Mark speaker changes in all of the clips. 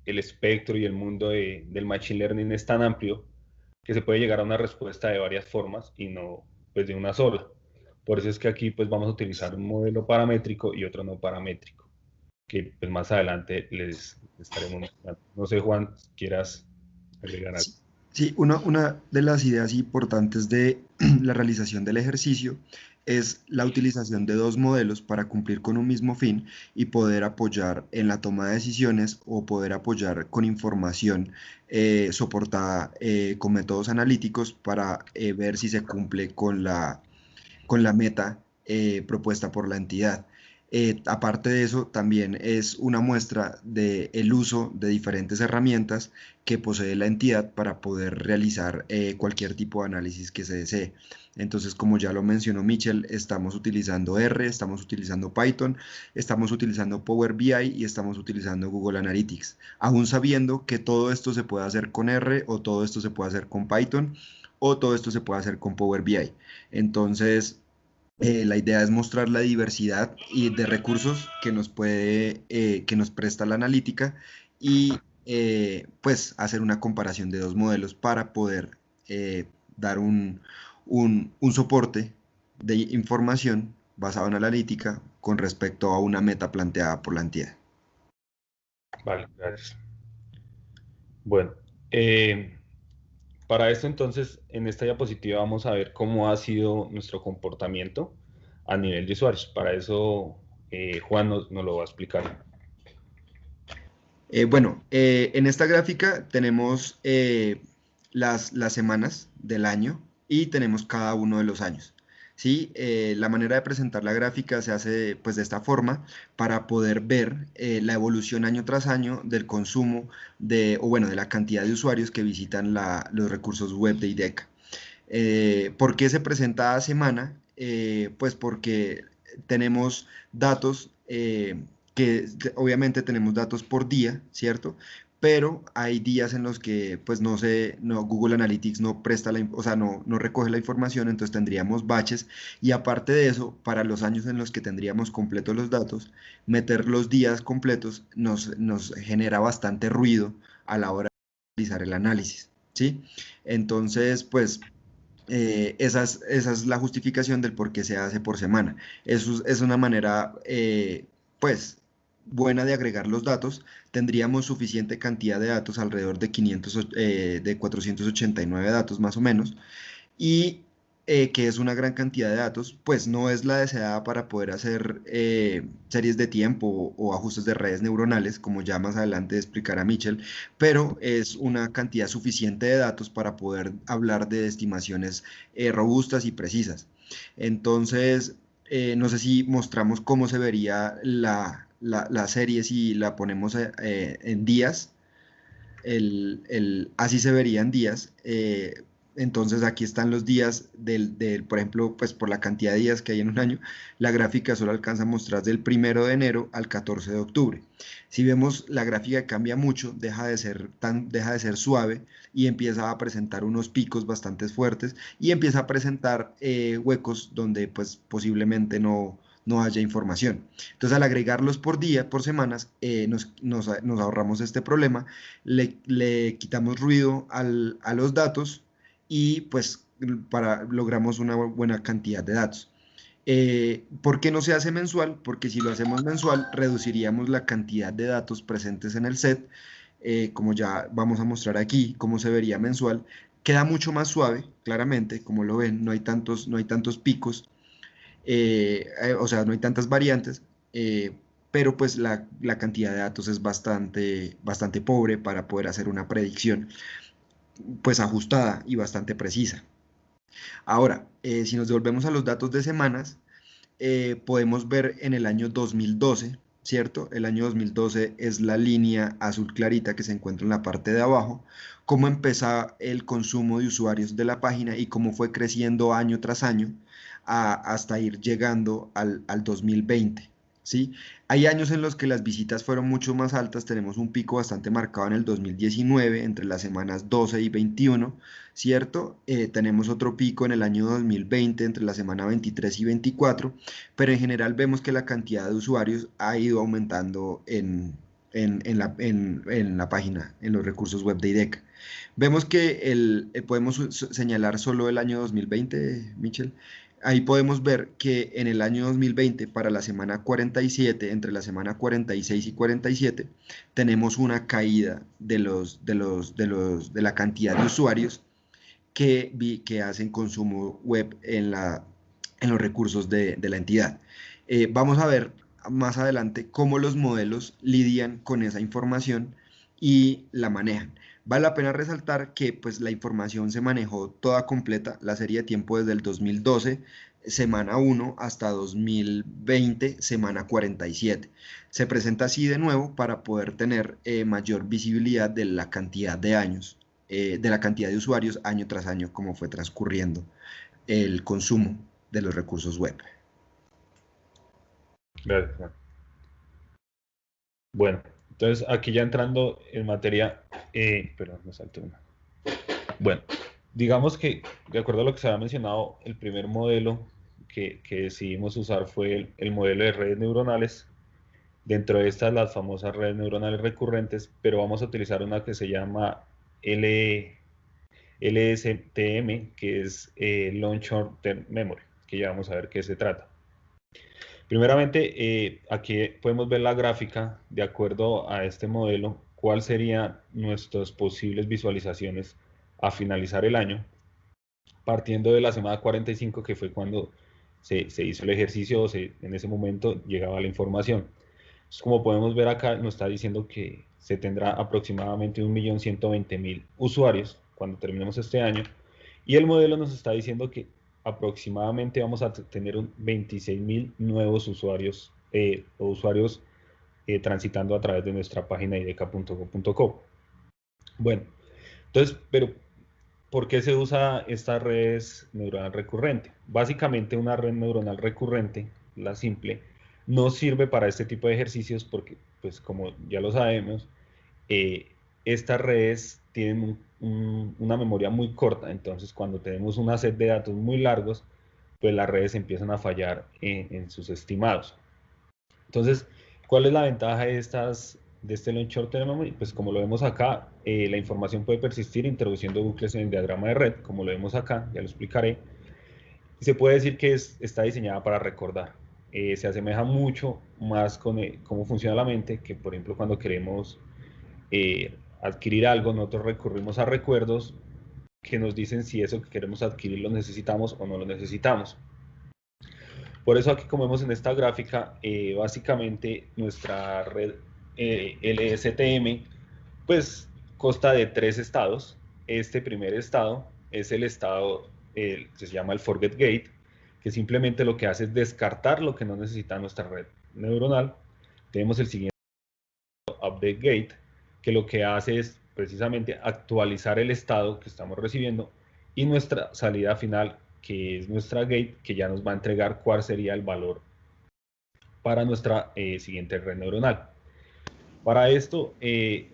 Speaker 1: el espectro y el mundo del Machine Learning es tan amplio que se puede llegar a una respuesta de varias formas y no pues de una sola. Por eso es que aquí pues vamos a utilizar un modelo paramétrico y otro no paramétrico, que pues más adelante les estaremos mostrando. No sé, Juan, si quieras agregar algo.
Speaker 2: Sí, sí, una de las ideas importantes de la realización del ejercicio es la utilización de dos modelos para cumplir con un mismo fin y poder apoyar en la toma de decisiones o poder apoyar con información soportada con métodos analíticos para ver si se cumple con la meta propuesta por la entidad. Aparte de eso, también es una muestra del uso de diferentes herramientas que posee la entidad para poder realizar cualquier tipo de análisis que se desee. Entonces, como ya lo mencionó Michel, estamos utilizando R, estamos utilizando Python, estamos utilizando Power BI y estamos utilizando Google Analytics, aún sabiendo que todo esto se puede hacer con R o todo esto se puede hacer con Python o todo esto se puede hacer con Power BI. Entonces, la idea es mostrar la diversidad y de recursos que nos puede, que nos presta la analítica y pues hacer una comparación de dos modelos para poder dar un soporte de información basado en analítica con respecto a una meta planteada por la entidad.
Speaker 1: Vale, gracias. Bueno, eh, para esto entonces, en esta diapositiva vamos a ver cómo ha sido nuestro comportamiento a nivel de usuarios. Para eso, Juan nos lo va a explicar.
Speaker 2: En esta gráfica tenemos las semanas del año y tenemos cada uno de los años. ¿Sí? La manera de presentar la gráfica se hace pues de esta forma para poder ver la evolución año tras año del consumo de la cantidad de usuarios que visitan los recursos web de IDECA. ¿Por qué se presenta a semana? Pues porque tenemos datos obviamente tenemos datos por día, ¿cierto? Pero hay días en los que pues Google Analytics no presta o sea, no recoge la información, entonces tendríamos baches y aparte de eso, para los años en los que tendríamos completos los datos, meter los días completos nos genera bastante ruido a la hora de realizar el análisis, ¿sí? Entonces, pues esa es la justificación del por qué se hace por semana. Eso es una manera, pues, buena de agregar los datos. Tendríamos suficiente cantidad de datos, alrededor de 489 datos más o menos, y que es una gran cantidad de datos, pues no es la deseada para poder hacer series de tiempo o ajustes de redes neuronales, como ya más adelante explicará Mitchell, pero es una cantidad suficiente de datos para poder hablar de estimaciones robustas y precisas. Entonces, no sé si mostramos cómo se vería la serie si la ponemos en días así se verían días. Entonces aquí están los días por ejemplo, pues por la cantidad de días que hay en un año, la gráfica solo alcanza a mostrar del 1 de enero al 14 de octubre. Si vemos, la gráfica cambia mucho, deja de ser suave y empieza a presentar unos picos bastante fuertes y empieza a presentar huecos donde pues posiblemente no haya información. Entonces, al agregarlos por día, por semanas, nos ahorramos este problema, le quitamos ruido a los datos y pues logramos una buena cantidad de datos. ¿Por qué no se hace mensual? Porque si lo hacemos mensual, reduciríamos la cantidad de datos presentes en el set, como ya vamos a mostrar aquí, cómo se vería mensual. Queda mucho más suave, claramente, como lo ven, no hay tantos picos, o sea, no hay tantas variantes, pero pues la cantidad de datos es bastante pobre para poder hacer una predicción pues ajustada y bastante precisa. Ahora, si nos devolvemos a los datos de semanas, podemos ver en el año 2012, ¿cierto? El año 2012 es la línea azul clarita que se encuentra en la parte de abajo, cómo empezó el consumo de usuarios de la página y cómo fue creciendo año tras año hasta ir llegando al 2020. ¿Sí? Hay años en los que las visitas fueron mucho más altas, tenemos un pico bastante marcado en el 2019, entre las semanas 12 y 21, ¿cierto? Tenemos otro pico en el año 2020, entre la semana 23 y 24, pero en general vemos que la cantidad de usuarios ha ido aumentando en la página, en los recursos web de IDECA. Vemos que podemos señalar solo el año 2020, Michel. Ahí podemos ver que en el año 2020, para la semana 47, entre la semana 46 y 47, tenemos una caída de la cantidad de usuarios que hacen consumo web en los recursos de la entidad. Vamos a ver más adelante cómo los modelos lidian con esa información y la manejan. Vale la pena resaltar que pues, la información se manejó toda completa, la serie de tiempo desde el 2012, semana 1, hasta 2020, semana 47. Se presenta así de nuevo para poder tener mayor visibilidad de la cantidad de años, de la cantidad de usuarios año tras año, como fue transcurriendo el consumo de los recursos web.
Speaker 1: Gracias, Juan. Bueno, entonces aquí ya entrando en materia, perdón, me salté una. Bueno, digamos que de acuerdo a lo que se había mencionado, el primer modelo que decidimos usar fue el modelo de redes neuronales. Dentro de estas, las famosas redes neuronales recurrentes, pero vamos a utilizar una que se llama LSTM, que es Long Short Term Memory, que ya vamos a ver qué se trata. Primeramente, aquí podemos ver la gráfica de acuerdo a este modelo, cuáles serían nuestras posibles visualizaciones a finalizar el año, partiendo de la semana 45, que fue cuando se hizo el ejercicio, en ese momento llegaba la información. Entonces, como podemos ver acá, nos está diciendo que se tendrá aproximadamente 1.120.000 usuarios cuando terminemos este año, y el modelo nos está diciendo que aproximadamente vamos a tener 26.000 nuevos usuarios o usuarios transitando a través de nuestra página ideca.go.co. Bueno, entonces, pero ¿por qué se usa esta red neuronal recurrente? Básicamente una red neuronal recurrente, la simple, no sirve para este tipo de ejercicios porque, pues como ya lo sabemos, estas redes tienen una memoria muy corta, entonces cuando tenemos una set de datos muy largos, pues las redes empiezan a fallar en sus estimados. Entonces, ¿cuál es la ventaja de este long short term memory? Pues como lo vemos acá, la información puede persistir introduciendo bucles en el diagrama de red, como lo vemos acá, ya lo explicaré. Y se puede decir que está diseñada para recordar. Se asemeja mucho más con cómo funciona la mente, que por ejemplo cuando queremos adquirir algo, nosotros recurrimos a recuerdos que nos dicen si eso que queremos adquirir lo necesitamos o no lo necesitamos. Por eso aquí, como vemos en esta gráfica, básicamente nuestra red LSTM pues consta de 3 estados. Este primer estado es el estado que se llama el forget gate, que simplemente lo que hace es descartar lo que no necesita nuestra red neuronal. Tenemos el siguiente update gate, que lo que hace es precisamente actualizar el estado que estamos recibiendo, y nuestra salida final, que es nuestra gate, que ya nos va a entregar cuál sería el valor para nuestra siguiente red neuronal. Para esto,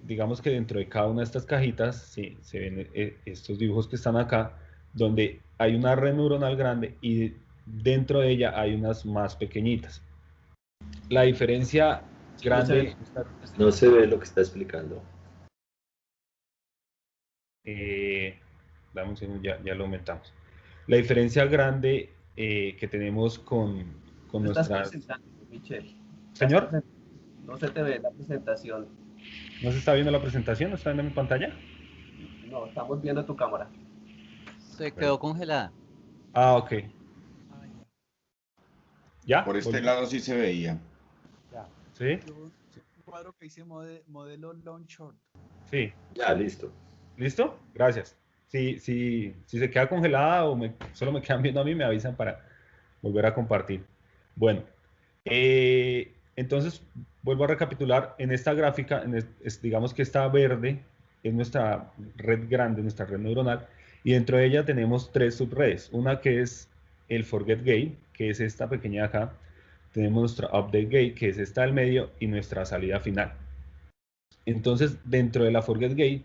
Speaker 1: digamos que dentro de cada una de estas cajitas se ven estos dibujos que están acá, donde hay una red neuronal grande y dentro de ella hay unas más pequeñitas. La diferencia grande...
Speaker 3: No se ve lo que está explicando.
Speaker 1: Dame un segundo, ya lo aumentamos. La diferencia grande que tenemos con nuestra...
Speaker 4: Michel.
Speaker 1: ¿Señor?
Speaker 4: No se te ve la presentación.
Speaker 1: ¿No se está viendo la presentación? ¿No está viendo mi pantalla?
Speaker 4: No, estamos viendo tu cámara.
Speaker 5: Se quedó congelada.
Speaker 1: Ah, ok. ¿Ya?
Speaker 6: Por este lado sí se veía.
Speaker 1: ¿Sí?
Speaker 7: Un cuadro que dice modelo long short.
Speaker 1: Sí.
Speaker 3: Ya, listo.
Speaker 1: ¿Listo? Gracias. Si se queda congelada o solo me quedan viendo a mí, me avisan para volver a compartir. Bueno, entonces vuelvo a recapitular. En esta gráfica, digamos que esta verde es nuestra red grande, nuestra red neuronal, y dentro de ella tenemos 3 subredes. Una que es el forget gate, que es esta pequeña de acá. Tenemos nuestra update gate, que es esta del medio, y nuestra salida final. Entonces, dentro de la forget gate,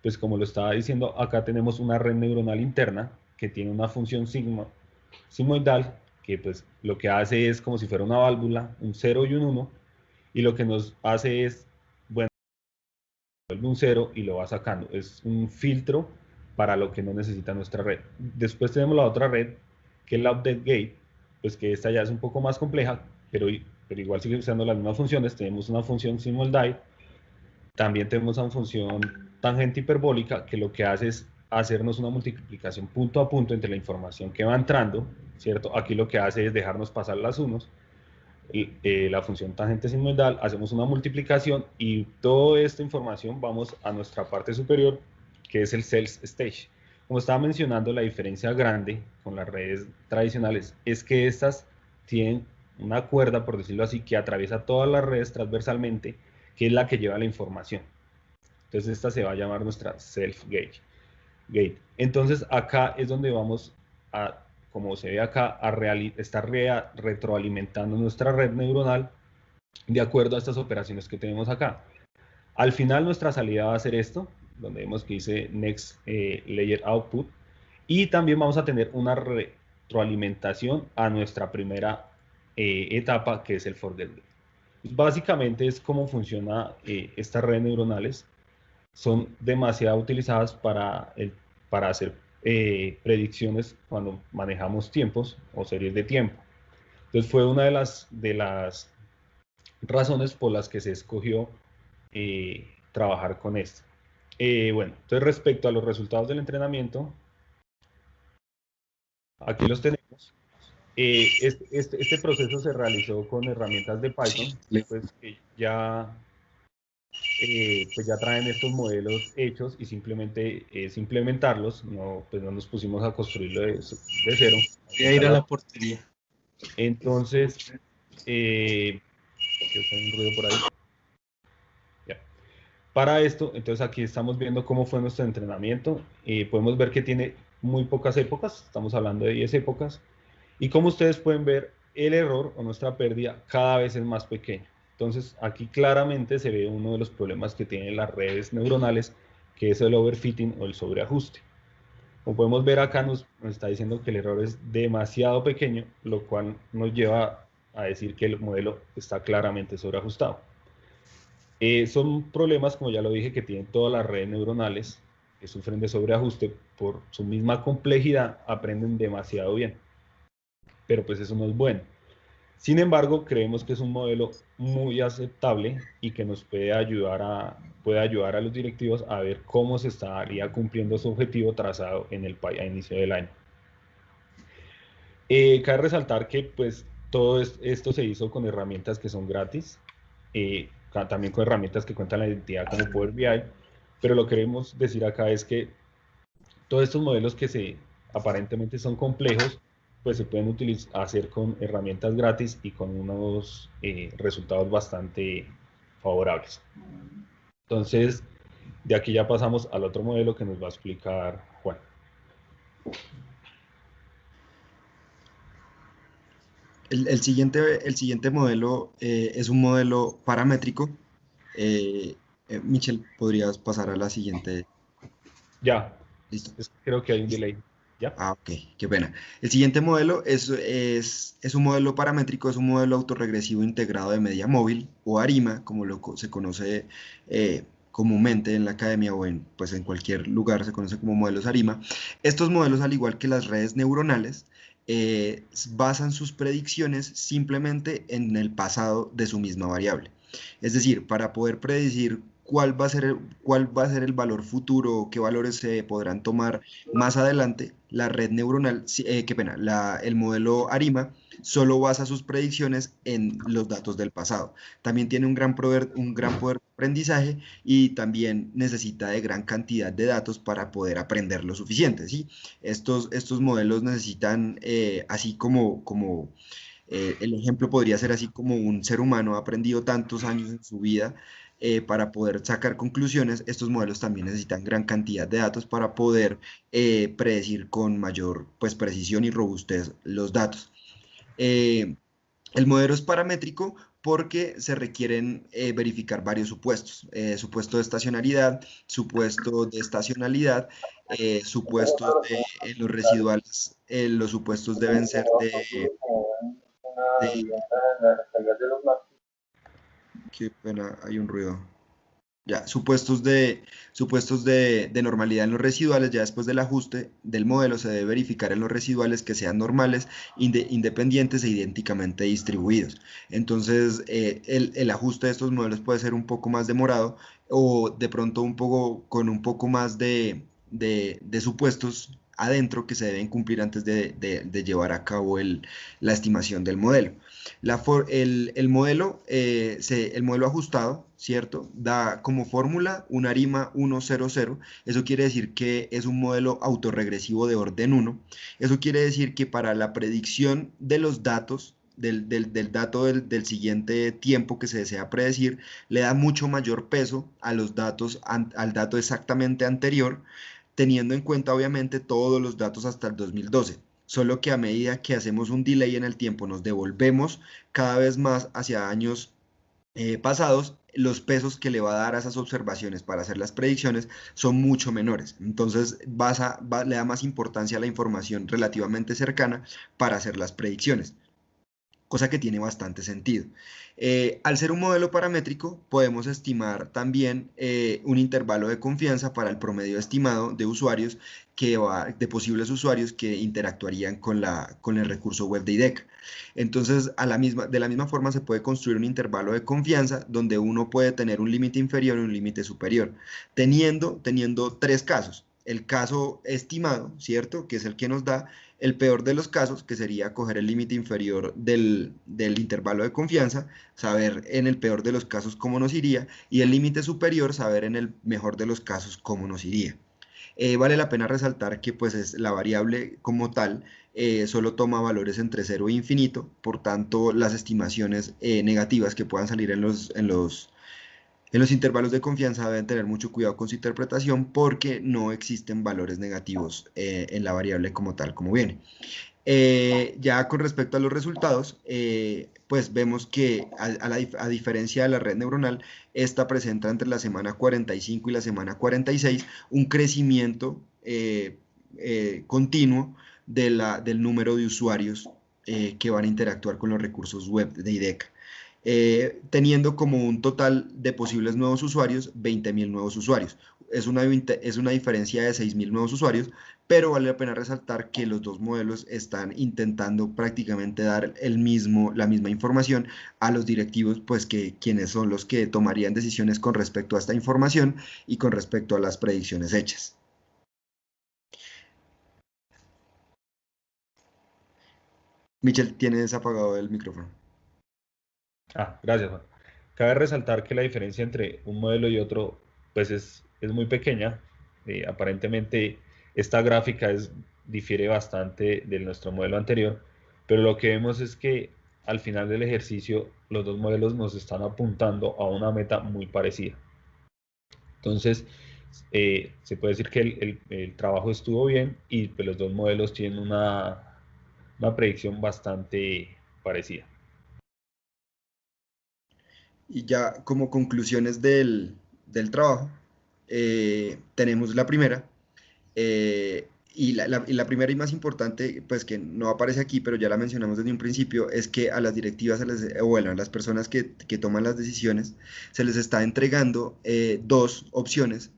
Speaker 1: pues como lo estaba diciendo, acá tenemos una red neuronal interna que tiene una función sigmoidal, que pues lo que hace es como si fuera una válvula, un 0 y un 1, y lo que nos hace es, bueno, vuelve un 0 y lo va sacando. Es un filtro para lo que no necesita nuestra red. Después tenemos la otra red, que es la update gate, pues que esta ya es un poco más compleja, pero igual sigue usando las mismas funciones. Tenemos una función simuldive, también tenemos una función tangente hiperbólica, que lo que hace es hacernos una multiplicación punto a punto entre la información que va entrando, ¿cierto? Aquí lo que hace es dejarnos pasar las unos. La función tangente simultánea, hacemos una multiplicación y toda esta información vamos a nuestra parte superior, que es el sales stage. Como estaba mencionando, la diferencia grande con las redes tradicionales es que estas tienen una cuerda, por decirlo así, que atraviesa todas las redes transversalmente, que es la que lleva la información. Entonces esta se va a llamar nuestra self gate. Entonces acá es donde vamos a, como se ve acá, a estar retroalimentando nuestra red neuronal de acuerdo a estas operaciones que tenemos acá. Al final nuestra salida va a ser esto, donde vemos que dice Next Layer Output, y también vamos a tener una retroalimentación a nuestra primera etapa, que es el forget. Básicamente es cómo funciona estas redes neuronales. Son demasiado utilizadas para hacer predicciones cuando manejamos tiempos o series de tiempo. Entonces fue una de las razones por las que se escogió trabajar con esto. Bueno, entonces respecto a los resultados del entrenamiento, aquí los tenemos. Este proceso se realizó con herramientas de Python, pues ya traen estos modelos hechos y simplemente es implementarlos, pues no nos pusimos a construirlo de cero.
Speaker 2: Voy a ir a la portería.
Speaker 1: Entonces, que está un ruido por ahí. Ya. Para esto, entonces aquí estamos viendo cómo fue nuestro entrenamiento. Podemos ver que tiene muy pocas épocas, estamos hablando de 10 épocas. Y como ustedes pueden ver, el error o nuestra pérdida cada vez es más pequeño. Entonces, aquí claramente se ve uno de los problemas que tienen las redes neuronales, que es el overfitting o el sobreajuste. Como podemos ver acá, nos está diciendo que el error es demasiado pequeño, lo cual nos lleva a decir que el modelo está claramente sobreajustado. Son problemas, como ya lo dije, que tienen todas las redes neuronales que sufren de sobreajuste. Por su misma complejidad, aprenden demasiado bien. Pero pues eso no es bueno. Sin embargo, creemos que es un modelo muy aceptable y que nos puede ayudar a los directivos a ver cómo se estaría cumpliendo su objetivo trazado a inicio del año. Cabe resaltar que pues todo esto se hizo con herramientas que son gratis, también con herramientas que cuentan la identidad como Power BI, pero lo que queremos decir acá es que todos estos modelos que aparentemente son complejos, pues se pueden hacer con herramientas gratis y con unos resultados bastante favorables. Entonces, de aquí ya pasamos al otro modelo que nos va a explicar Juan.
Speaker 2: El siguiente modelo es un modelo paramétrico. Michel, ¿podrías pasar a la siguiente?
Speaker 1: Ya.
Speaker 2: Listo.
Speaker 1: Creo que hay un delay. ¿Ya?
Speaker 2: Ah, ok, qué pena. El siguiente modelo es un modelo paramétrico, es un modelo autorregresivo integrado de media móvil, o ARIMA, como se conoce comúnmente en la academia o pues en cualquier lugar se conoce como modelos ARIMA. Estos modelos, al igual que las redes neuronales, basan sus predicciones simplemente en el pasado de su misma variable. Es decir, para poder predecir cuál va a ser el valor futuro o qué valores se podrán tomar más adelante, la red neuronal, el modelo ARIMA solo basa sus predicciones en los datos del pasado. También tiene un gran poder de aprendizaje y también necesita de gran cantidad de datos para poder aprender lo suficiente, ¿sí? Estos modelos necesitan, así como el ejemplo podría ser así como un ser humano ha aprendido tantos años en su vida para poder sacar conclusiones, estos modelos también necesitan gran cantidad de datos para poder predecir con mayor pues, precisión y robustez los datos. El modelo es paramétrico porque se requieren verificar varios supuestos. Supuesto de estacionalidad, supuesto de estacionalidad, supuestos de los residuales, los supuestos deben ser Qué pena, hay un ruido. Ya, supuestos de normalidad en los residuales, ya después del ajuste del modelo se debe verificar en los residuales que sean normales, independientes e idénticamente distribuidos. Entonces, el ajuste de estos modelos puede ser un poco más demorado o de pronto con un poco más de supuestos adentro que se deben cumplir antes de llevar a cabo la estimación del modelo. El modelo ajustado, ¿cierto? Da como fórmula una ARIMA 100. Eso quiere decir que es un modelo autorregresivo de orden 1. Eso quiere decir que para la predicción de los datos, del dato del siguiente tiempo que se desea predecir, le da mucho mayor peso a los datos, al dato exactamente anterior, teniendo en cuenta obviamente todos los datos hasta el 2012. Solo que a medida que hacemos un delay en el tiempo, nos devolvemos cada vez más hacia años pasados, los pesos que le va a dar a esas observaciones para hacer las predicciones son mucho menores. Entonces le da más importancia a la información relativamente cercana para hacer las predicciones, cosa que tiene bastante sentido. Al ser un modelo paramétrico, podemos estimar también un intervalo de confianza para el promedio estimado de usuarios de posibles usuarios que interactuarían con el recurso web de IDECA. Entonces, de la misma forma se puede construir un intervalo de confianza donde uno puede tener un límite inferior y un límite superior, teniendo tres casos. El caso estimado, ¿cierto? Que es el que nos da el peor de los casos, que sería coger el límite inferior del intervalo de confianza, saber en el peor de los casos cómo nos iría, y el límite superior, saber en el mejor de los casos cómo nos iría. Vale la pena resaltar que pues la variable como tal solo toma valores entre 0 e infinito, por tanto las estimaciones negativas que puedan salir en los intervalos de confianza deben tener mucho cuidado con su interpretación porque no existen valores negativos en la variable como tal, como viene. Ya con respecto a los resultados, pues vemos que a diferencia de la red neuronal, esta presenta entre la semana 45 y la semana 46 un crecimiento continuo del número de usuarios que van a interactuar con los recursos web de IDECA. Teniendo como un total de posibles nuevos usuarios 20.000 nuevos usuarios. Es una diferencia de 6.000 nuevos usuarios, pero vale la pena resaltar que los dos modelos están intentando prácticamente dar la misma información a los directivos, pues quienes son los que tomarían decisiones con respecto a esta información y con respecto a las predicciones hechas. Michel, tienes apagado el micrófono.
Speaker 1: Gracias, Juan. Cabe resaltar que la diferencia entre un modelo y otro pues es muy pequeña. Aparentemente esta gráfica difiere bastante de nuestro modelo anterior, pero lo que vemos es que al final del ejercicio los dos modelos nos están apuntando a una meta muy parecida. Entonces, se puede decir que el trabajo estuvo bien y pues, los dos modelos tienen una predicción bastante parecida.
Speaker 2: Y ya como conclusiones del trabajo, tenemos la primera, y la primera y más importante, pues que no aparece aquí, pero ya la mencionamos desde un principio, es que a las directivas, a las personas que toman las decisiones, se les está entregando dos opciones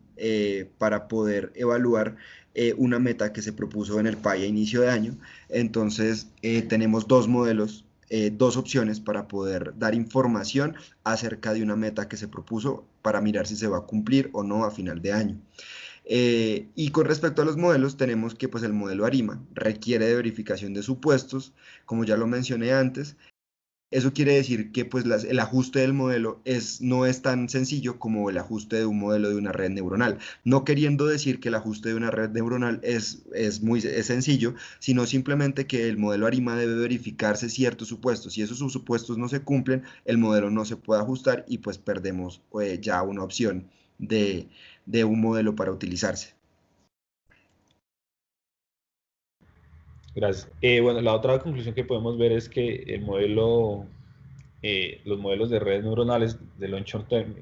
Speaker 2: para poder evaluar una meta que se propuso en el PAI a inicio de año. Entonces, tenemos dos modelos, dos opciones para poder dar información acerca de una meta que se propuso para mirar si se va a cumplir o no a final de año. Y con respecto a los modelos, tenemos que pues, el modelo ARIMA requiere de verificación de supuestos, como ya lo mencioné antes. Eso quiere decir que pues, el ajuste del modelo no es tan sencillo como el ajuste de un modelo de una red neuronal. No queriendo decir que el ajuste de una red neuronal es sencillo, sino simplemente que el modelo ARIMA debe verificarse ciertos supuestos. Si esos supuestos no se cumplen, el modelo no se puede ajustar y pues perdemos ya una opción de un modelo para utilizarse.
Speaker 1: Gracias. Bueno, la otra conclusión que podemos ver es que los modelos de redes neuronales de long short term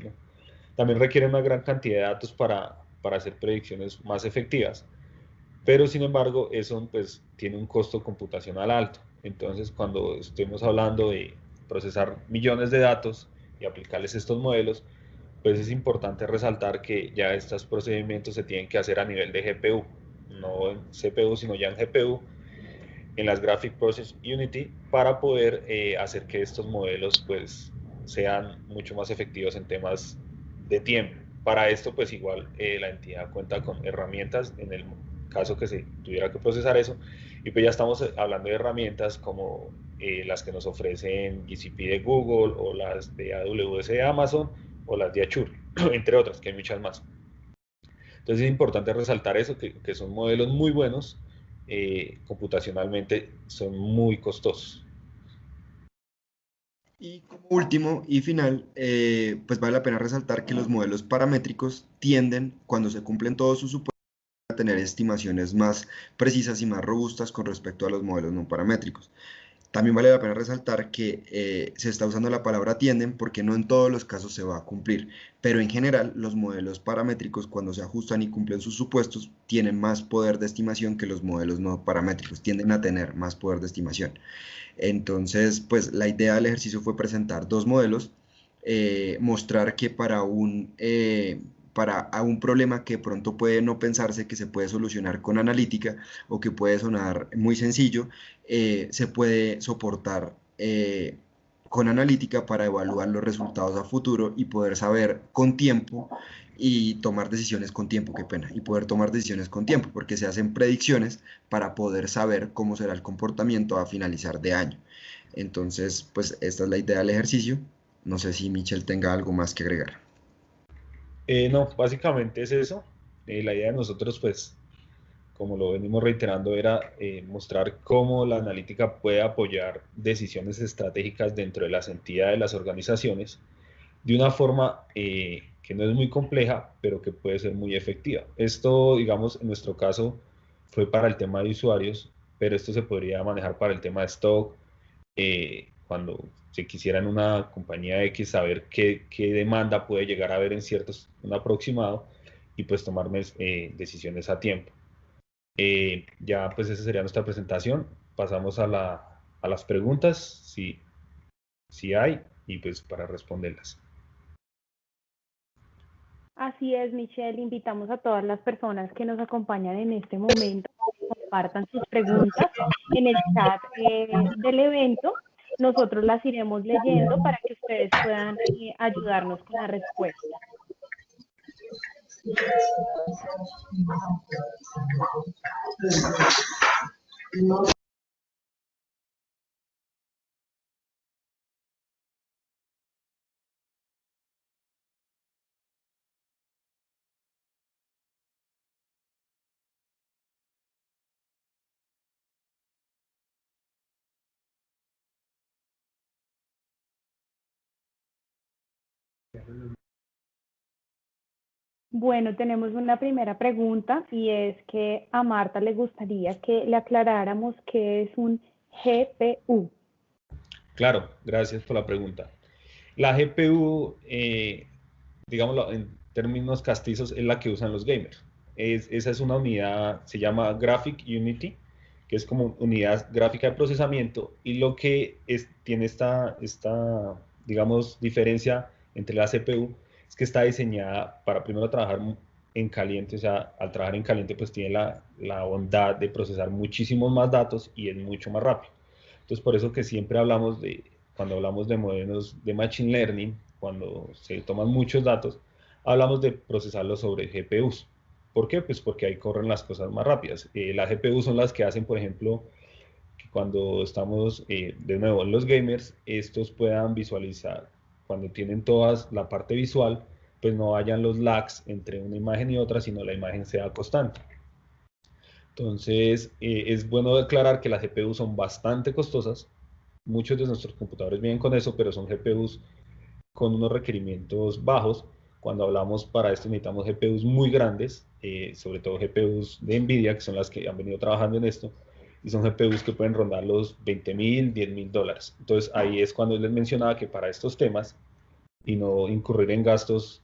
Speaker 1: también requieren una gran cantidad de datos para hacer predicciones más efectivas. Pero sin embargo, eso pues, tiene un costo computacional alto. Entonces, cuando estemos hablando de procesar millones de datos y aplicarles estos modelos, pues es importante resaltar que ya estos procedimientos se tienen que hacer a nivel de GPU, no en CPU, sino ya en GPU, en las Graphic Process Unity, para poder hacer que estos modelos pues sean mucho más efectivos en temas de tiempo. Para esto pues igual la entidad cuenta con herramientas en el caso que se tuviera que procesar eso, y pues ya estamos hablando de herramientas como las que nos ofrecen GCP de Google, o las de AWS de Amazon, o las de Azure, entre otras, que hay muchas más. Entonces es importante resaltar eso, que son modelos muy buenos, computacionalmente son muy costosos.
Speaker 2: Y como último y final, pues vale la pena resaltar que los modelos paramétricos tienden, cuando se cumplen todos sus supuestos, a tener estimaciones más precisas y más robustas con respecto a los modelos no paramétricos. También vale la pena resaltar que se está usando la palabra tienden porque no en todos los casos se va a cumplir, pero en general los modelos paramétricos, cuando se ajustan y cumplen sus supuestos, tienen más poder de estimación que los modelos no paramétricos, tienden a tener más poder de estimación. Entonces, pues la idea del ejercicio fue presentar dos modelos, mostrar que para un problema que pronto puede no pensarse que se puede solucionar con analítica, o que puede sonar muy sencillo, se puede soportar con analítica para evaluar los resultados a futuro y poder saber con tiempo y tomar decisiones con tiempo, qué pena, y poder tomar decisiones con tiempo, porque se hacen predicciones para poder saber cómo será el comportamiento a finalizar de año. Entonces, pues esta es la idea del ejercicio. No sé si Michelle tenga algo más que agregar.
Speaker 1: No, básicamente es eso. La idea de nosotros, pues, como lo venimos reiterando, era mostrar cómo la analítica puede apoyar decisiones estratégicas dentro de las entidades de las organizaciones de una forma que no es muy compleja, pero que puede ser muy efectiva. Esto, digamos, en nuestro caso fue para el tema de usuarios, pero esto se podría manejar para el tema de stock, cuando se quisiera en una compañía X saber qué demanda puede llegar a haber en ciertos, un aproximado, y pues tomar decisiones a tiempo. Ya pues esa sería nuestra presentación. Pasamos a las preguntas, si hay, y pues para responderlas.
Speaker 6: Así es, Michelle. Invitamos a todas las personas que nos acompañan en este momento a que compartan sus preguntas en el chat del evento. Nosotros las iremos leyendo para que ustedes puedan ayudarnos con la respuesta. Bueno, tenemos una primera pregunta y es que a Marta le gustaría que le aclaráramos qué es un GPU.
Speaker 1: Claro, gracias por la pregunta. La GPU, digámoslo en términos castizos, es la que usan los gamers. Esa es una unidad, se llama Graphic Unity, que es como unidad gráfica de procesamiento, y lo que tiene esta, digamos, diferencia entre la CPU es que está diseñada para primero trabajar en caliente. O sea, al trabajar en caliente pues tiene la bondad de procesar muchísimos más datos y es mucho más rápido. Entonces, por eso que siempre hablamos cuando hablamos de modelos de Machine Learning, cuando se toman muchos datos, hablamos de procesarlos sobre GPUs. ¿Por qué? Pues porque ahí corren las cosas más rápidas. Las GPUs son las que hacen, por ejemplo, que cuando estamos de nuevo en los gamers, estos puedan visualizar, cuando tienen toda la parte visual, pues no hayan los lags entre una imagen y otra, sino la imagen sea constante. Entonces, es bueno declarar que las GPUs son bastante costosas. Muchos de nuestros computadores vienen con eso, pero son GPUs con unos requerimientos bajos. Cuando hablamos para esto necesitamos GPUs muy grandes, sobre todo GPUs de NVIDIA, que son las que han venido trabajando en esto, y son GPUs que pueden rondar los 20.000, $10.000. Entonces ahí es cuando les mencionaba que para estos temas, y no incurrir en gastos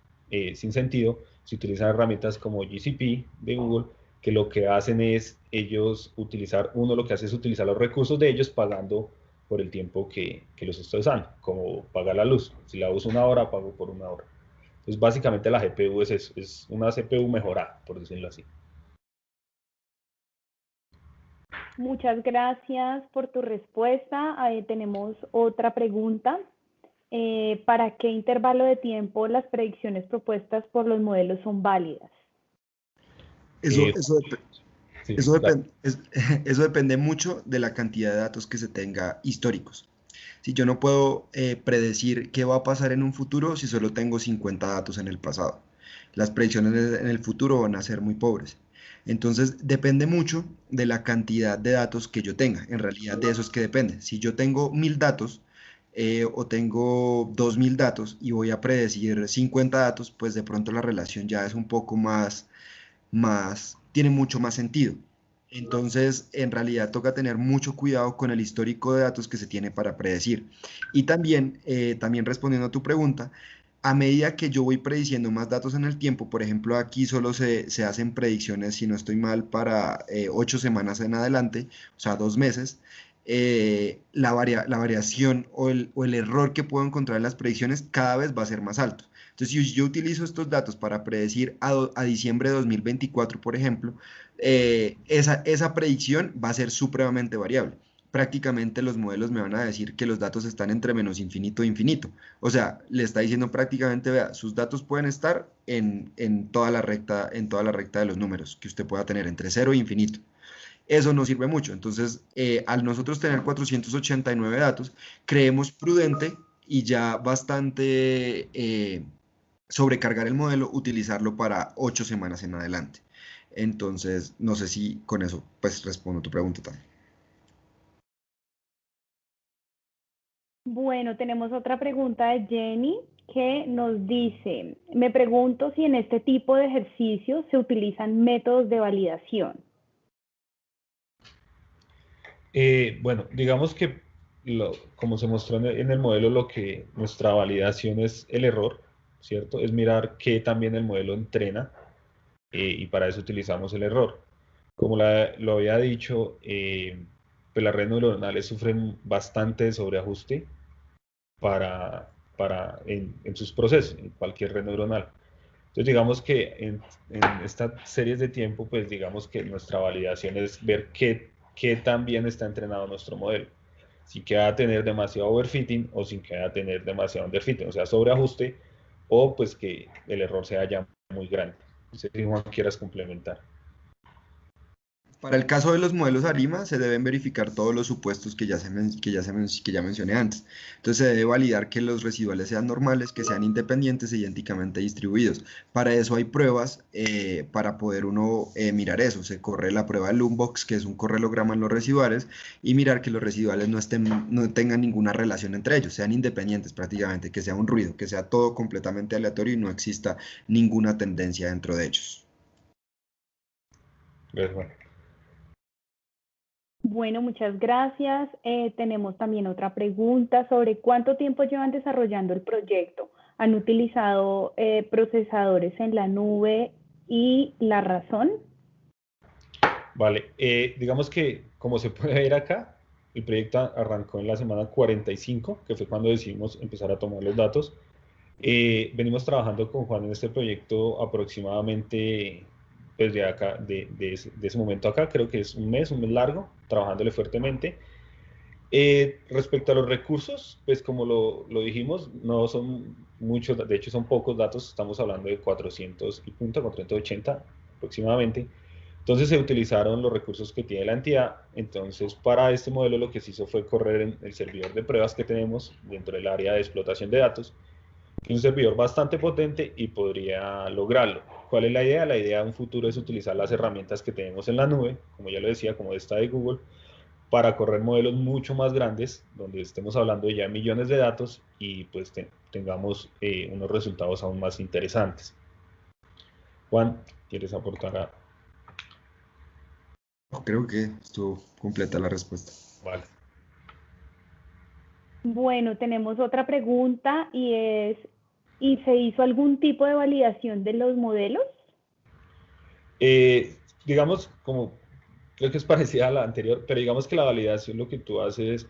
Speaker 1: sin sentido, se utilizan herramientas como GCP de Google, que lo que hacen es ellos utilizar, uno lo que hace es utilizar los recursos de ellos pagando por el tiempo que los estoy usando, como pagar la luz. Si la uso una hora, pago por una hora. Entonces, básicamente la GPU es eso, es una CPU mejorada, por decirlo así.
Speaker 6: Muchas gracias por tu respuesta. Tenemos otra pregunta. ¿Para qué intervalo de tiempo las predicciones propuestas por los modelos son válidas?
Speaker 2: Eso,
Speaker 1: Eh,
Speaker 2: eso,
Speaker 1: Sí,
Speaker 2: eso,
Speaker 1: dale.
Speaker 2: eso depende mucho de la cantidad de datos que se tenga históricos. Si yo no puedo predecir qué va a pasar en un futuro si solo tengo 50 datos en el pasado. Las predicciones en el futuro van a ser muy pobres. Entonces, depende mucho de la cantidad de datos que yo tenga. En realidad, de eso es que depende. Si yo tengo 1000 datos o tengo 2000 datos y voy a predecir 50 datos, pues de pronto la relación ya es un poco tiene mucho más sentido. Entonces, en realidad toca tener mucho cuidado con el histórico de datos que se tiene para predecir. Y también respondiendo a tu pregunta, a medida que yo voy prediciendo más datos en el tiempo, por ejemplo, aquí solo se hacen predicciones, si no estoy mal, para 8 semanas en adelante, o sea, 2 meses, la variación o el error que puedo encontrar en las predicciones cada vez va a ser más alto. Entonces, si yo utilizo estos datos para predecir a diciembre de 2024, por ejemplo, esa predicción va a ser supremamente variable. Prácticamente los modelos me van a decir que los datos están entre menos infinito e infinito. O sea, le está diciendo prácticamente, vea, sus datos pueden estar en toda la recta de los números que usted pueda tener, entre 0 e infinito. Eso no sirve mucho. Entonces, al nosotros tener 489 datos, creemos prudente y ya bastante sobrecargar el modelo, utilizarlo para 8 semanas en adelante. Entonces, no sé si con eso pues respondo tu pregunta también.
Speaker 6: Bueno, tenemos otra pregunta de Jenny que nos dice, me pregunto si en este tipo de ejercicios se utilizan métodos de validación.
Speaker 1: Bueno, digamos que como se mostró en el modelo, lo que nuestra validación es el error, ¿cierto? Es mirar qué también el modelo entrena y para eso utilizamos el error. Como lo había dicho, pues las redes neuronales sufren bastante de sobreajuste en sus procesos, en cualquier red neuronal. Entonces, digamos que en estas series de tiempo, pues digamos que nuestra validación es ver qué tan bien está entrenado nuestro modelo. Si queda tener demasiado overfitting o sin queda tener demasiado underfitting, o sea, sobreajuste o pues que el error sea ya muy grande. No sé si Juan quieras complementar.
Speaker 2: Para el caso de los modelos ARIMA, se deben verificar todos los supuestos que ya mencioné antes. Entonces, se debe validar que los residuales sean normales, que sean independientes e idénticamente distribuidos. Para eso hay pruebas para poder uno mirar eso. Se corre la prueba de Loombox, que es un correlograma en los residuales, y mirar que los residuales no tengan ninguna relación entre ellos, sean independientes prácticamente, que sea un ruido, que sea todo completamente aleatorio y no exista ninguna tendencia dentro de ellos.
Speaker 1: Pues, bueno.
Speaker 6: Bueno, muchas gracias. Tenemos también otra pregunta sobre cuánto tiempo llevan desarrollando el proyecto. ¿Han utilizado procesadores en la nube y la razón?
Speaker 1: Vale, digamos que como se puede ver acá, el proyecto arrancó en la semana 45, que fue cuando decidimos empezar a tomar los datos. Venimos trabajando con Juan en este proyecto aproximadamente desde acá, de ese momento acá, creo que es un mes largo, trabajándole fuertemente. Respecto a los recursos, pues como lo dijimos, no son muchos, de hecho son pocos datos, estamos hablando de 400 y punto, 480 aproximadamente. Entonces se utilizaron los recursos que tiene la entidad. Entonces para este modelo lo que se hizo fue correr en el servidor de pruebas que tenemos dentro del área de explotación de datos, que es un servidor bastante potente y podría lograrlo. ¿Cuál es la idea? La idea de un futuro es utilizar las herramientas que tenemos en la nube, como ya lo decía, como esta de Google, para correr modelos mucho más grandes, donde estemos hablando de ya millones de datos y pues tengamos unos resultados aún más interesantes. Juan, ¿quieres aportar a...?
Speaker 2: Creo que estuvo completa la respuesta.
Speaker 1: Vale.
Speaker 6: Bueno, tenemos otra pregunta y es, ¿y se hizo algún tipo de validación de los modelos?
Speaker 1: Digamos, como creo que es parecida a la anterior, pero digamos que la validación lo que tú haces es